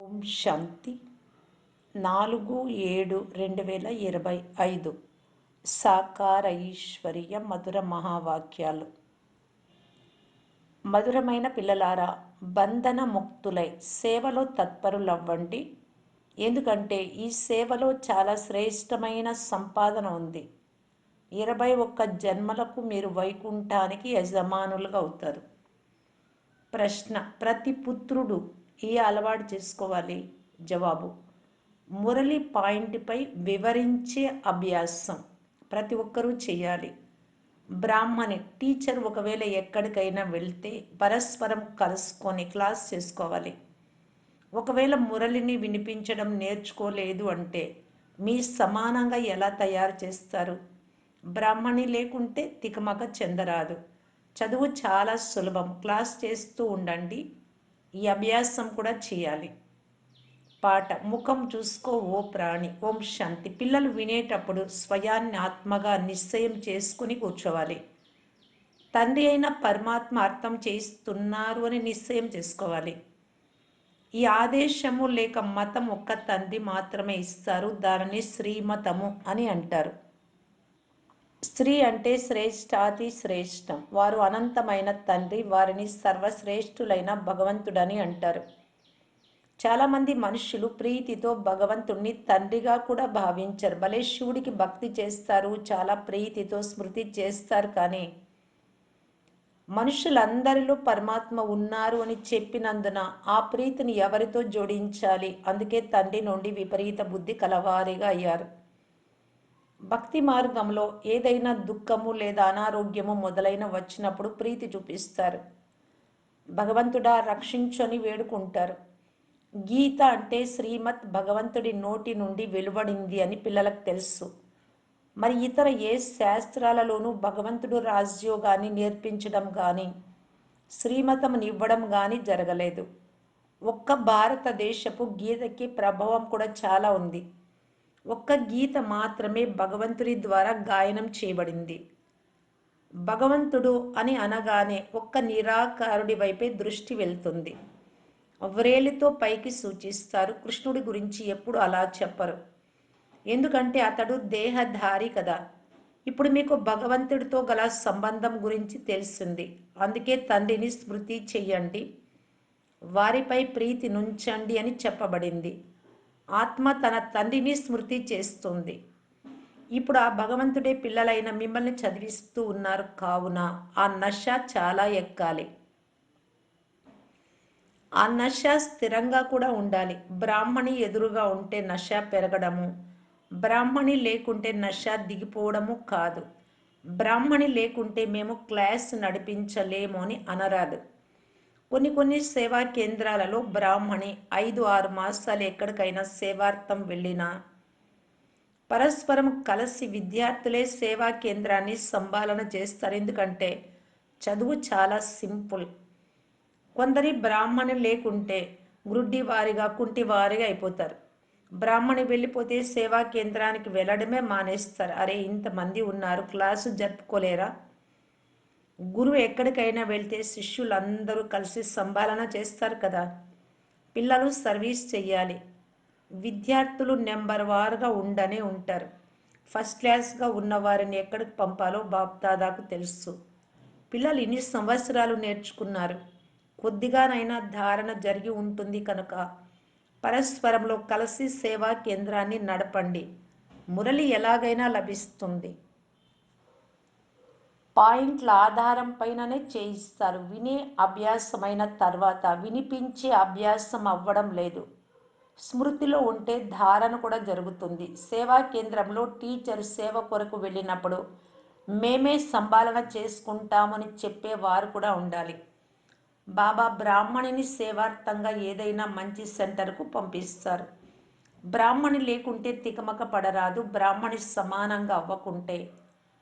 ఓం శాంతి 4/7/2025 సాకార ఈశ్వరీయ మధుర మహావాక్యాలు. మధురమైన పిల్లలారా, బంధన ముక్తులై సేవలో తత్పరులవ్వండి. ఎందుకంటే ఈ సేవలో చాలా శ్రేష్టమైన సంపాదన ఉంది. 21 జన్మలకు మీరు వైకుంఠానికి యజమానులుగా అవుతారు. ప్రశ్న: ప్రతి పుత్రుడు ఏ అలవాటు చేసుకోవాలి? జవాబు: మురళి పాయింట్పై వివరించే అభ్యాసం ప్రతి ఒక్కరూ చేయాలి. బ్రాహ్మణి టీచర్ ఒకవేళ ఎక్కడికైనా వెళ్తే పరస్పరం కలుసుకొని క్లాస్ చేసుకోవాలి. ఒకవేళ మురళిని వినిపించడం నేర్చుకోలేదు అంటే మీ సమానంగా ఎలా తయారు చేస్తారు? బ్రాహ్మణి లేకుంటే తికమక చెందరాదు. చదువు చాలా సులభం. క్లాస్ చేస్తూ ఉండండి. ఈ అభ్యాసం కూడా చేయాలి. పాట: ముఖం చూసుకో ఓ ప్రాణి. ఓం శాంతి. పిల్లలు వినేటప్పుడు స్వయాన్ని ఆత్మగా నిశ్చయం చేసుకుని కూర్చోవాలి. తండ్రి అయిన పరమాత్మ అర్థం చేస్తున్నారు అని నిశ్చయం చేసుకోవాలి. ఈ ఆదేశము లేక మతం ఒక్క తండ్రి మాత్రమే ఇస్తారు. దానిని శ్రీమతము అని అంటారు. స్త్రీ అంటే శ్రేష్టాతి శ్రేష్టం. వారు అనంతమైన తండ్రి. వారిని సర్వశ్రేష్ఠులైన భగవంతుడని అంటారు. చాలామంది మనుషులు ప్రీతితో భగవంతుణ్ణి తండ్రిగా కూడా భావించరు. భలే శివుడికి భక్తి చేస్తారు, చాలా ప్రీతితో స్మృతి చేస్తారు. కానీ మనుషులందరిలో పరమాత్మ ఉన్నారు అని చెప్పినందున ఆ ప్రీతిని ఎవరితో జోడించాలి? అందుకే తండ్రి నుండి విపరీత బుద్ధి కలవారిగా అయ్యారు. భక్తి మార్గంలో ఏదైనా దుఃఖము లేదా అనారోగ్యము మొదలైన వచ్చినప్పుడు ప్రీతి చూపిస్తారు. భగవంతుడా రక్షించు అని వేడుకుంటారు. గీత అంటే శ్రీమత్ భగవంతుడి నోటి నుండి వెలువడింది అని పిల్లలకు తెలుసు. మరి ఇతర ఏ శాస్త్రాలలోనూ భగవంతుడు రాజయోగాన్ని నేర్పించడం కానీ శ్రీమతమునివ్వడం కానీ జరగలేదు. ఒక్క భారతదేశపు గీతకి ప్రభావం కూడా చాలా ఉంది. ఒక్క గీత మాత్రమే భగవంతుడి ద్వారా గాయనం చేయబడింది. భగవంతుడు అని అనగానే ఒక్క నిరాకారుడి వైపే దృష్టి వెళ్తుంది. వ్రేలితో పైకి సూచిస్తారు. కృష్ణుడి గురించి ఎప్పుడు అలా చెప్పరు. ఎందుకంటే అతడు దేహధారి కదా. ఇప్పుడు మీకు భగవంతుడితో గల సంబంధం గురించి తెలిసింది. అందుకే తండ్రిని స్మృతి చెయ్యండి, వారిపై ప్రీతి నుంచండి అని చెప్పబడింది. ఆత్మ తన తండ్రిని స్మృతి చేస్తుంది. ఇప్పుడు ఆ భగవంతుడే పిల్లలైన మిమ్మల్ని చదివిస్తూ ఉన్నారు. కావున ఆ నశ చాలా ఎక్కాలి. ఆ నశ స్థిరంగా కూడా ఉండాలి. బ్రాహ్మణి ఎదురుగా ఉంటే నశ పెరగడము, బ్రాహ్మణి లేకుంటే నశ దిగిపోవడము కాదు. బ్రాహ్మణి లేకుంటే మేము క్లాస్ నడిపించలేము అని అనరాదు. కొన్ని సేవా కేంద్రాలలో బ్రాహ్మణి 5-6 మాసాలు ఎక్కడికైనా సేవార్థం వెళ్ళినా పరస్పరం కలిసి విద్యార్థులే సేవా కేంద్రాన్ని సంభాలన చేస్తారు. ఎందుకంటే చదువు చాలా సింపుల్. కొందరి బ్రాహ్మణి లేకుంటే గ్రుడ్డివారిగా కుంటివారిగా అయిపోతారు. బ్రాహ్మణి వెళ్ళిపోతే సేవా కేంద్రానికి వెళ్ళడమే మానేస్తారు. అరే ఇంతమంది ఉన్నారు, క్లాసు జరుపుకోలేరా? గురువు ఎక్కడికైనా వెళ్తే శిష్యులందరూ కలిసి సంభాలన చేస్తారు కదా. పిల్లలు సర్వీస్ చెయ్యాలి. విద్యార్థులు నెంబర్ వారుగా ఉండనే ఉంటారు. ఫస్ట్ క్లాస్గా ఉన్నవారిని ఎక్కడికి పంపాలో బాప్దాదాకు తెలుసు. పిల్లలు ఇన్ని సంవత్సరాలు నేర్చుకున్నారు. కొద్దిగానైనా ధారణ జరిగి ఉంటుంది కనుక పరస్పరంలో కలిసి సేవా కేంద్రాన్ని నడపండి. మురళి ఎలాగైనా లభిస్తుంది. పాయింట్ల ఆధారం పైననే చేయిస్తారు. వినే అభ్యాసమైన తర్వాత వినిపించే అభ్యాసం అవ్వడం లేదు. స్మృతిలో ఉంటే ధారణ కూడా జరుగుతుంది. సేవా కేంద్రంలో టీచర్ సేవ కొరకు వెళ్ళినప్పుడు మేమే సంభాలన చేసుకుంటామని చెప్పేవారు కూడా ఉండాలి. బాబా బ్రాహ్మణిని సేవార్థంగా ఏదైనా మంచి సెంటర్కు పంపిస్తారు. బ్రాహ్మణి లేకుంటే తికమక పడరాదు. బ్రాహ్మణి సమానంగా అవ్వకుంటే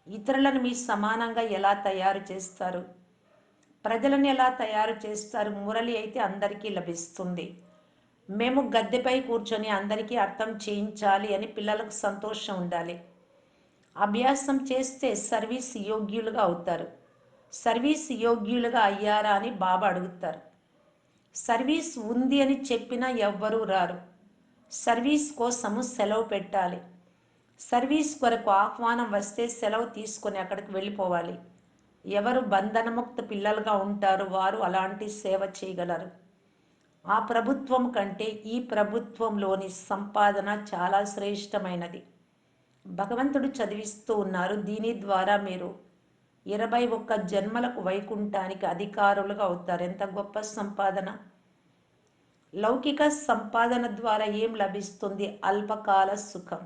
ఇతరులను మీ సమానంగా ఎలా తయారు చేస్తారు? ప్రజలను ఎలా తయారు చేస్తారు? మురళి అయితే అందరికీ లభిస్తుంది. మేము గద్దెపై కూర్చొని అందరికీ అర్థం చేయించాలి అని పిల్లలకు సంతోషం ఉండాలి. అభ్యాసం చేస్తే సర్వీస్ యోగ్యులుగా అవుతారు. సర్వీస్ యోగ్యులుగా అయ్యారా అని బాబా అడుగుతారు. సర్వీస్ ఉంది అని చెప్పినా ఎవ్వరూ రారు. సర్వీస్ కోసము సెలవు పెట్టాలి. సర్వీస్ కొరకు ఆహ్వానం వస్తే సెలవు తీసుకొని అక్కడికి వెళ్ళిపోవాలి. ఎవరు బంధనముక్త పిల్లలుగా ఉంటారో వారు అలాంటి సేవ చేయగలరు. ఆ ప్రభుత్వం కంటే ఈ ప్రభుత్వంలోని సంపాదన చాలా శ్రేష్టమైనది. భగవంతుడు చదివిస్తూ ఉన్నారు. దీని ద్వారా మీరు 21 జన్మలకు వైకుంఠానికి అధికారులుగా అవుతారు. ఎంత గొప్ప సంపాదన! లౌకిక సంపాదన ద్వారా ఏం లభిస్తుంది? అల్పకాల సుఖం.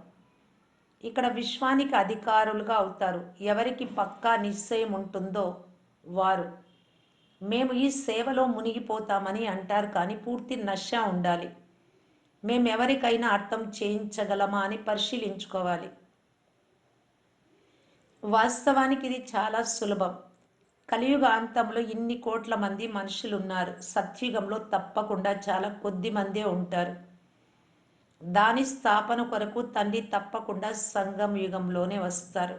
ఇక్కడ విశ్వానికి అధికారులుగా అవుతారు. ఎవరికి పక్కా నిశ్చయం ఉంటుందో వారు. మేము ఈ సేవలో మునిగిపోతామని అంటారు, కానీ పూర్తి నశ ఉండాలి. మేము ఎవరికైనా అర్థం చేయించగలమా అని పరిశీలించుకోవాలి. వాస్తవానికి ఇది చాలా సులభం. కలియుగ అంతంలో ఇన్ని కోట్ల మంది మనుషులు ఉన్నారు. సత్యుగంలో తప్పకుండా చాలా కొద్ది మందే ఉంటారు. దాని స్థాపన కొరకు తండ్రి తప్పకుండా సంగం యుగంలోనే వస్తారు.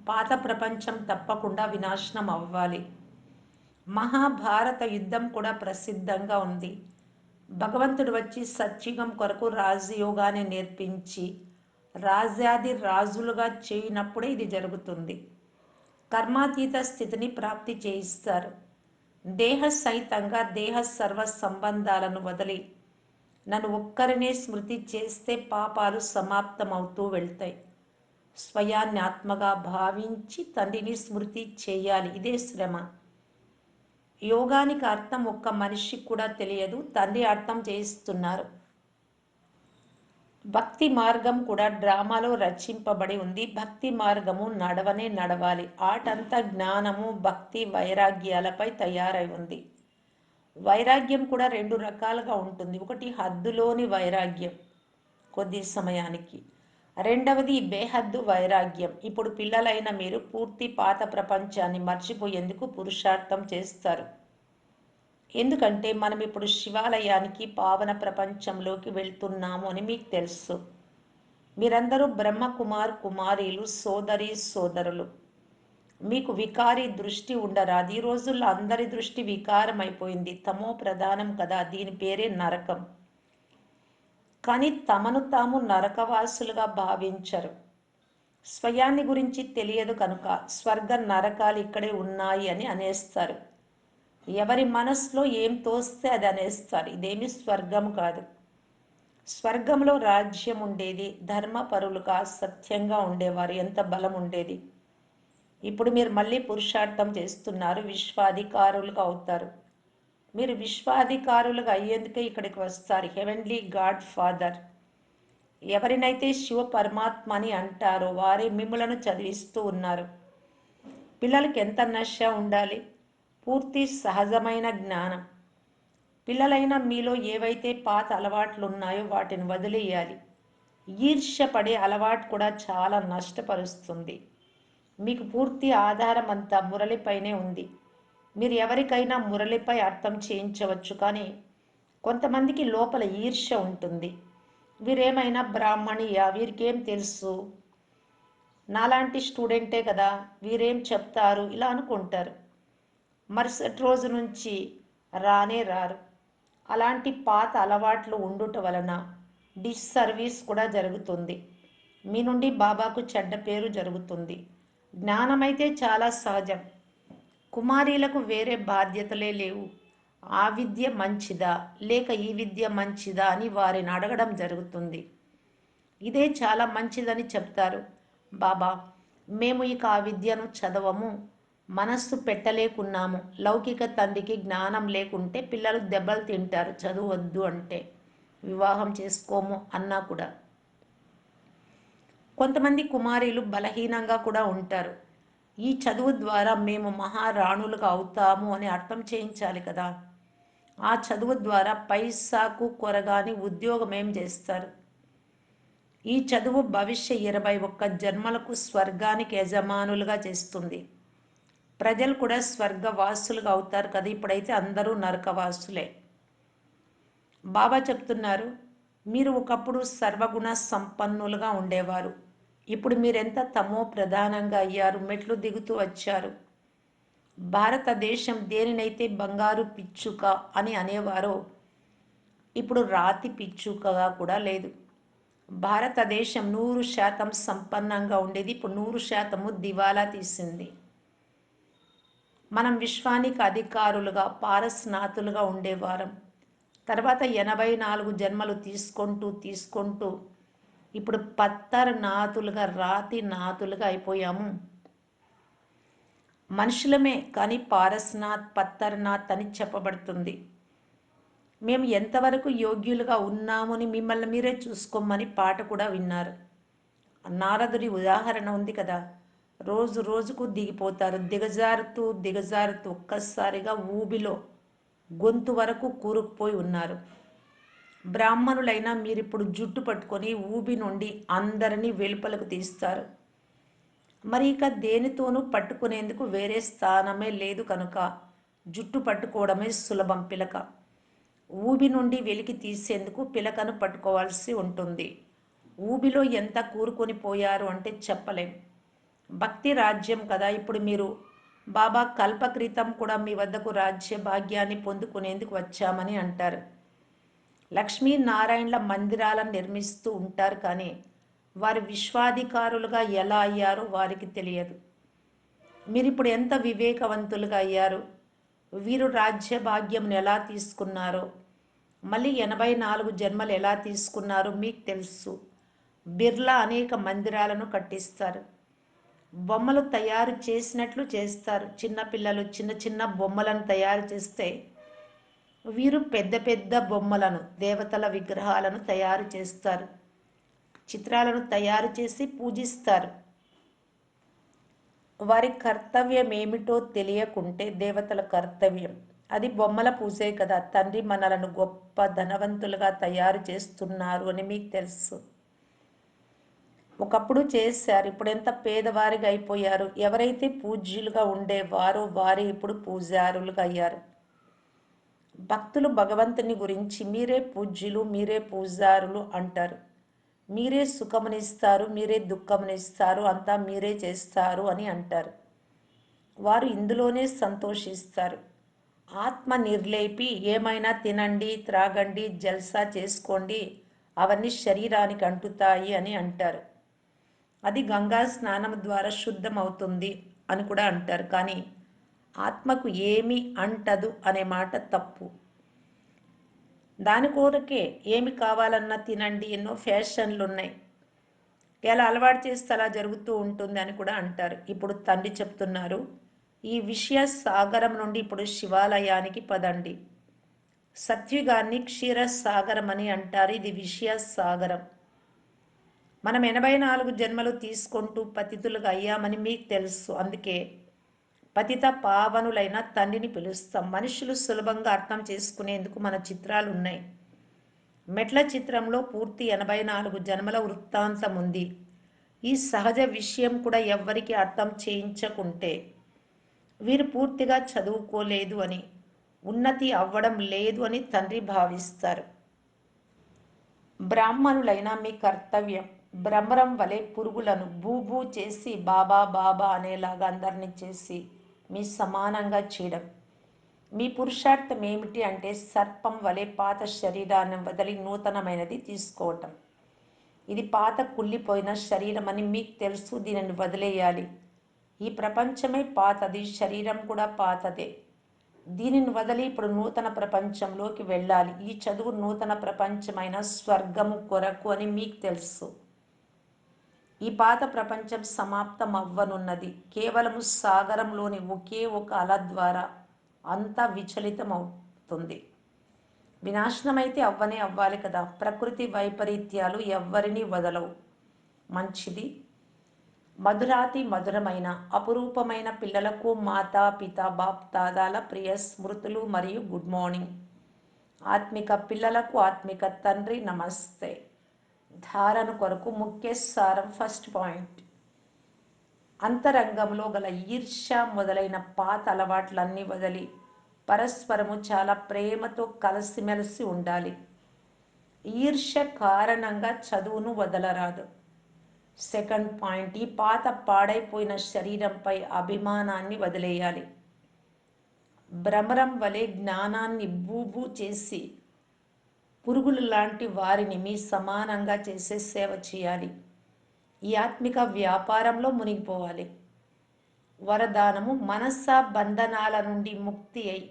పాత ప్రపంచం తప్పకుండా వినాశనం అవ్వాలి. మహాభారత యుద్ధం కూడా ప్రసిద్ధంగా ఉంది. భగవంతుడు వచ్చి సత్యుగం కొరకు రాజయోగాన్ని నేర్పించి రాజాది రాజులుగా చేయనప్పుడే ఇది జరుగుతుంది. కర్మాతీత స్థితిని ప్రాప్తి చేయిస్తారు. దేహ సహితంగా దేహ సర్వ సంబంధాలను వదిలి నన్ను ఒక్కరినే స్మృతి చేస్తే పాపాలు సమాప్తమవుతూ వెళ్తాయి. స్వయాన్ని ఆత్మగా భావించి తండ్రిని స్మృతి చేయాలి. ఇదే శ్రమ. యోగానికి అర్థం ఒక్క మనిషికి కూడా తెలియదు. తండ్రి అర్థం చేయిస్తున్నారు. భక్తి మార్గం కూడా డ్రామాలో రచింపబడి ఉంది. భక్తి మార్గము నడవనే నడవాలి. ఆటంతా జ్ఞానము, భక్తి, వైరాగ్యాలపై తయారై ఉంది. వైరాగ్యం కూడా 2 రకాలుగా ఉంటుంది. ఒకటి హద్దులోని వైరాగ్యం, కొద్ది సమయానికి. రెండవది బేహద్దు వైరాగ్యం. ఇప్పుడు పిల్లలైన మీరు పూర్తి పాత ప్రపంచాన్ని మర్చిపోయేందుకు పురుషార్థం చేస్తారు. ఎందుకంటే మనం ఇప్పుడు శివాలయానికి, పావన ప్రపంచంలోకి వెళ్తున్నాము అని మీకు తెలుసు. మీరందరూ బ్రహ్మకుమార్ కుమారీలు, సోదరి సోదరులు. మీకు వికారి దృష్టి ఉండరాదు. ఈ రోజుల్లో అందరి దృష్టి వికారం అయిపోయింది. తమో ప్రధానం కదా, దీని పేరే నరకం. కానీ తమను తాము నరకవాసులుగా భావించరు. స్వయాన్ని గురించి తెలియదు కనుక స్వర్గ నరకాలు ఇక్కడే ఉన్నాయి అని అనేస్తారు. ఎవరి మనసులో ఏం తోస్తే అది అనేస్తారు. ఇదేమి స్వర్గం కాదు. స్వర్గంలో రాజ్యం ఉండేది. ధర్మపరులుగా సత్యంగా ఉండేవారు. ఎంత బలం ఉండేది. ఇప్పుడు మీరు మళ్ళీ పురుషార్థం చేస్తున్నారు. విశ్వాధికారులుగా అవుతారు. మీరు విశ్వాధికారులుగా అయ్యేందుకే ఇక్కడికి వస్తారు. హెవెన్లీ గాడ్ ఫాదర్ ఎవరినైతే శివ పరమాత్మ అని అంటారో వారే మిమ్ములను చదివిస్తూ ఉన్నారు. పిల్లలకి ఎంత నశ ఉండాలి? పూర్తి సహజమైన జ్ఞానం. పిల్లలైన మీలో ఏవైతే పాత అలవాట్లు ఉన్నాయో వాటిని వదిలేయాలి. ఈర్ష్యపడే అలవాటు కూడా చాలా నష్టపరుస్తుంది. మీకు పూర్తి ఆధారం అంతా మురళిపైనే ఉంది. మీరు ఎవరికైనా మురళిపై అర్థం చేయించవచ్చు, కానీ కొంతమందికి లోపల ఈర్ష్య ఉంటుంది. వీరేమైనా బ్రాహ్మణీయ, వీరికేం తెలుసు, నాలాంటి స్టూడెంటే కదా, వీరేం చెప్తారు ఇలా అనుకుంటారు. మరుసటి రోజు నుంచి రానే రారు. అలాంటి పాత అలవాట్లు ఉండుట వలన డిస్సర్వీస్ కూడా జరుగుతుంది. మీ నుండి బాబాకు చెడ్డ పేరు జరుగుతుంది. జ్ఞానమైతే చాలా సహజం. కుమారీలకు వేరే బాధ్యతలే లేవు. ఆ విద్య మంచిదా లేక ఈ విద్య మంచిదా అని వారిని అడగడం జరుగుతుంది. ఇదే చాలా మంచిదని చెప్తారు. బాబా, మేము ఇక ఆ విద్యను చదవము, మనస్సు పెట్టలేకున్నాము. లౌకిక తండ్రికి జ్ఞానం లేకుంటే పిల్లలు దెబ్బలు తింటారు. చదువద్దు అంటే, వివాహం చేసుకోము అన్నా కూడా. కొంతమంది కుమారీలు బలహీనంగా కూడా ఉంటారు. ఈ చదువు ద్వారా మేము మహారాణులుగా అవుతాము అని అర్థం చేయించాలి కదా. ఆ చదువు ద్వారా పైసాకు కొరగాని ఉద్యోగం ఏం చేస్తారు? ఈ చదువు భవిష్య 21 జన్మలకు స్వర్గానికి యజమానులుగా చేస్తుంది. ప్రజలు కూడా స్వర్గవాసులుగా అవుతారు కదా. ఇప్పుడైతే అందరూ నరకవాసులే. బాబా చెప్తున్నారు, మీరు ఒకప్పుడు సర్వగుణ సంపన్నులుగా ఉండేవారు. ఇప్పుడు మీరెంత తమో ప్రధానంగా అయ్యారు. మెట్లు దిగుతూ వచ్చారు. భారతదేశం దేనినైతే బంగారు పిచ్చుక అని అనేవారో ఇప్పుడు రాతి పిచ్చుకగా కూడా లేదు. భారతదేశం 100% సంపన్నంగా ఉండేది. ఇప్పుడు 100% దివాలా తీసింది. మనం విశ్వానికి అధికారులుగా పారస్నాతులుగా ఉండేవారం. తర్వాత 84 జన్మలు తీసుకుంటూ ఇప్పుడు పత్తర్ నాతులుగా రాతి నాతులుగా అయిపోయాము. మనుషులమే కానీ పారస్నాథ్ పత్తర్నాథ్ అని చెప్పబడుతుంది. మేము ఎంతవరకు యోగ్యులుగా ఉన్నామని మిమ్మల్ని మీరే చూసుకోమని పాట కూడా విన్నారు. నారదుడి ఉదాహరణ ఉంది కదా. రోజు రోజుకు దిగిపోతారు, దిగజారుతూ దిగజారుతూ ఒక్కసారిగా ఊబిలో గొంతు వరకు కూరుకుపోయి ఉన్నారు. బ్రాహ్మణులైనా మీరిప్పుడు జుట్టు పట్టుకొని ఊబి నుండి అందరినీ వెలుపలకు తీస్తారు. మరి ఇక దేనితోనూ పట్టుకునేందుకు వేరే స్థానమే లేదు కనుక జుట్టు పట్టుకోవడమే సులభం. పిలక ఊబి నుండి వెలికి తీసేందుకు పిలకను పట్టుకోవాల్సి ఉంటుంది. ఊబిలో ఎంత కూరుకొని పోయారు అంటే చెప్పలేం. భక్తి రాజ్యం కదా. ఇప్పుడు మీరు బాబా కల్పక్రితం కూడా మీ వద్దకు రాజ్య భాగ్యాన్ని పొందుకునేందుకు వచ్చామని అంటారు. లక్ష్మీనారాయణల మందిరాలను నిర్మిస్తూ ఉంటారు కానీ వారి విశ్వాధికారులుగా ఎలా అయ్యారో వారికి తెలియదు. మీరు ఇప్పుడు ఎంత వివేకవంతులుగా అయ్యారు, వీరు రాజ్య భాగ్యం ఎలా తీసుకున్నారో, మళ్ళీ 84 జన్మలు ఎలా తీసుకున్నారో మీకు తెలుసు. బిర్లా అనేక మందిరాలను కట్టిస్తారు. బొమ్మలు తయారు చేసినట్లు చేస్తారు. చిన్నపిల్లలు చిన్న చిన్న బొమ్మలను తయారు చేస్తే వీరు పెద్ద పెద్ద బొమ్మలను, దేవతల విగ్రహాలను తయారు చేస్తారు. చిత్రాలను తయారు చేసి పూజిస్తారు. వారి కర్తవ్యం ఏమిటో తెలియకుంటే దేవతల కర్తవ్యం అది బొమ్మల పూజే కదా. తండ్రి మనలను గొప్ప ధనవంతులుగా తయారు చేస్తున్నారు అని మీకు తెలుసు. ఒకప్పుడు చేశారు, ఇప్పుడు ఎంత పేదవారిగా అయిపోయారు. ఎవరైతే పూజ్యులుగా ఉండేవారో వారే ఇప్పుడు పూజారులుగా అయ్యారు. భక్తులు భగవంతుని గురించి మీరే పూజ్యులు, మీరే పూజారులు అంటారు. మీరే సుఖమునిస్తారు, మీరే దుఃఖమునిస్తారు, అంతా మీరే చేస్తారు అని అంటారు. వారు ఇందులోనే సంతోషిస్తారు. ఆత్మ నిర్లేపి ఏమైనా తినండి, త్రాగండి, జల్సా చేసుకోండి, అవన్నీ శరీరానికి అంటుతాయి అని అంటారు. అది గంగా స్నానం ద్వారా శుద్ధమవుతుంది అని కూడా అంటారు. కానీ ఆత్మకు ఏమీ అంటదు అనే మాట తప్పు. దాని కొరకే ఏమి కావాలన్నా తినండి, ఎన్నో ఫ్యాషన్లు ఉన్నాయి, ఎలా అలవాటు చేస్తే అలా జరుగుతూ ఉంటుంది అని కూడా అంటారు. ఇప్పుడు తండ్రి చెప్తున్నారు, ఈ విషయ సాగరం నుండి ఇప్పుడు శివాలయానికి పదండి. సత్యుగాన్ని క్షీర సాగరం అని అంటారు. ఇది విషయ సాగరం. మనం 84 జన్మలు తీసుకుంటూ పతితులుగా అయ్యామని మీకు తెలుసు. అందుకే పతిత పావనులైన తండ్రిని పిలుస్తాం. మనుషులు సులభంగా అర్థం చేసుకునేందుకు మన చిత్రాలు ఉన్నాయి. మెట్ల చిత్రంలో పూర్తి 84 జన్మల వృత్తాంతం ఉంది. ఈ సహజ విషయం కూడా ఎవ్వరికి అర్థం చేయించకుంటే వీరు పూర్తిగా చదువుకోలేదు అని, ఉన్నతి అవ్వడం లేదు అని తండ్రి భావిస్తారు. బ్రాహ్మణులైన మీ కర్తవ్యం భ్రమరం వలె పురుగులను భూభూ చేసి బాబా బాబా అనేలాగా అందరినీ చేసి మీ సమానంగా చేయడం. మీ పురుషార్థం ఏమిటి అంటే సర్పం వలె పాత శరీరాన్ని వదిలి నూతనమైనది తీసుకోవటం. ఇది పాత కుళ్ళిపోయిన శరీరం అని మీకు తెలుసు. దీనిని వదిలేయాలి. ఈ ప్రపంచమే పాతది, శరీరం కూడా పాతదే. దీనిని వదిలి ఇప్పుడు నూతన ప్రపంచంలోకి వెళ్ళాలి. ఈ చదువు నూతన ప్రపంచమైన స్వర్గము కొరకు అని మీకు తెలుసు. ఈ పాత ప్రపంచం సమాప్తం అవ్వనున్నది. కేవలము సాగరంలోని ఒకే ఒక అల ద్వారా అంతా విచలితమవుతుంది. వినాశనమైతే అవ్వనే అవ్వాలి కదా. ప్రకృతి వైపరీత్యాలు ఎవ్వరినీ వదలవు. మంచిది. మధురాతి మధురమైన అపురూపమైన పిల్లలకు మాతా పిత బాప్ దాదాల ప్రియ స్మృతులు మరియు గుడ్ మార్నింగ్. ఆత్మిక పిల్లలకు ఆత్మిక తండ్రి నమస్తే. ధారణ కొరకు ముఖ్య సారం. ఫస్ట్ పాయింట్, అంతరంగంలో గల ఈర్ష్య మొదలైన పాత అలవాట్లన్నీ వదిలి పరస్పరము చాలా ప్రేమతో కలిసిమెలిసి ఉండాలి. ఈర్ష్య కారణంగా చదువును వదలరాదు. సెకండ్ పాయింట్, ఈ పాత పాడైపోయిన శరీరంపై అభిమానాన్ని వదిలేయాలి. భ్రమరం వలె జ్ఞానాన్ని బూబూ చేసి పురుగులు లాంటి వారిని మీ సమానంగా చేసే సేవ చేయాలి. ఈ ఆత్మిక వ్యాపారంలో మునిగిపోవాలి. వరదానము: మనస్స బంధనాల నుండి ముక్తి అయి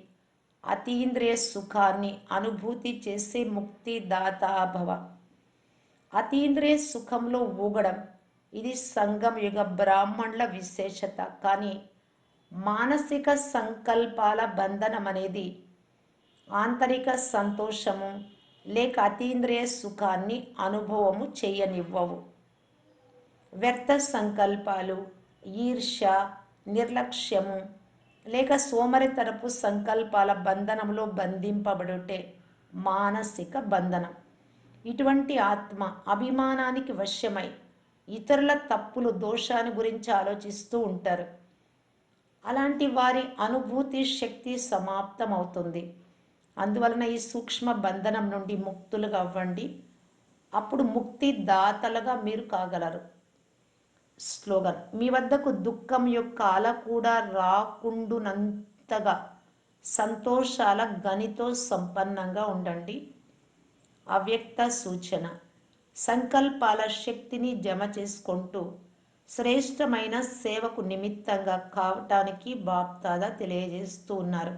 అతీంద్రియ సుఖాన్ని అనుభూతి చేసే ముక్తిదాతాభవ. అతీంద్రియ సుఖంలో ఊగడం ఇది సంగం యుగ బ్రాహ్మణుల విశేషత. కానీ మానసిక సంకల్పాల బంధనం అనేది ఆంతరిక సంతోషము లేక అతీంద్రియ సుఖాన్ని అనుభవము చేయనివ్వవు. వ్యర్థ సంకల్పాలు, ఈర్ష్య, నిర్లక్ష్యము లేక సోమరితనపు సంకల్పాల బంధనంలో బంధింపబడుటే మానసిక బంధనం. ఇటువంటి ఆత్మ అభిమానానికి వశ్యమై ఇతరుల తప్పులు, దోషాన్ని గురించి ఆలోచిస్తూ ఉంటారు. అలాంటి వారి అనుభూతి శక్తి సమాప్తమవుతుంది. అందువలన ఈ సూక్ష్మ బంధనం నుండి ముక్తులుగా అవ్వండి. అప్పుడు ముక్తి దాతలుగా మీరు కాగలరు. స్లోగన్: మీ వద్దకు దుఃఖం యొక్క అల కూడా రాకుండునంతగా సంతోషాల గనితో సంపన్నంగా ఉండండి. అవ్యక్త సూచన: సంకల్పాల శక్తిని జమ చేసుకుంటూ శ్రేష్టమైన సేవకు నిమిత్తంగా కావటానికి బాప్దాదా తెలియజేస్తూ ఉన్నారు.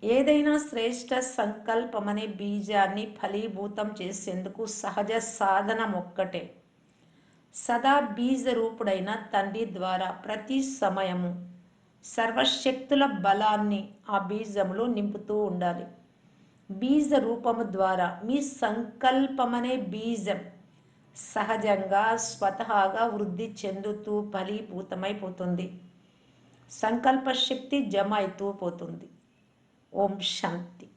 ఏదైనా శ్రేష్ట సంకల్పమనే బీజాన్ని ఫలీభూతం చేసేందుకు సహజ సాధనం ఒక్కటే. సదా బీజ రూపుడైన తండ్రి ద్వారా ప్రతి సమయము సర్వశక్తుల బలాన్ని ఆ బీజములో నింపుతూ ఉండాలి. బీజ రూపము ద్వారా మీ సంకల్పమనే బీజం సహజంగా స్వతహాగా వృద్ధి చెందుతూ ఫలీభూతమైపోతుంది. సంకల్ప శక్తి జమ అవుతూ పోతుంది. ఓం శాంతి.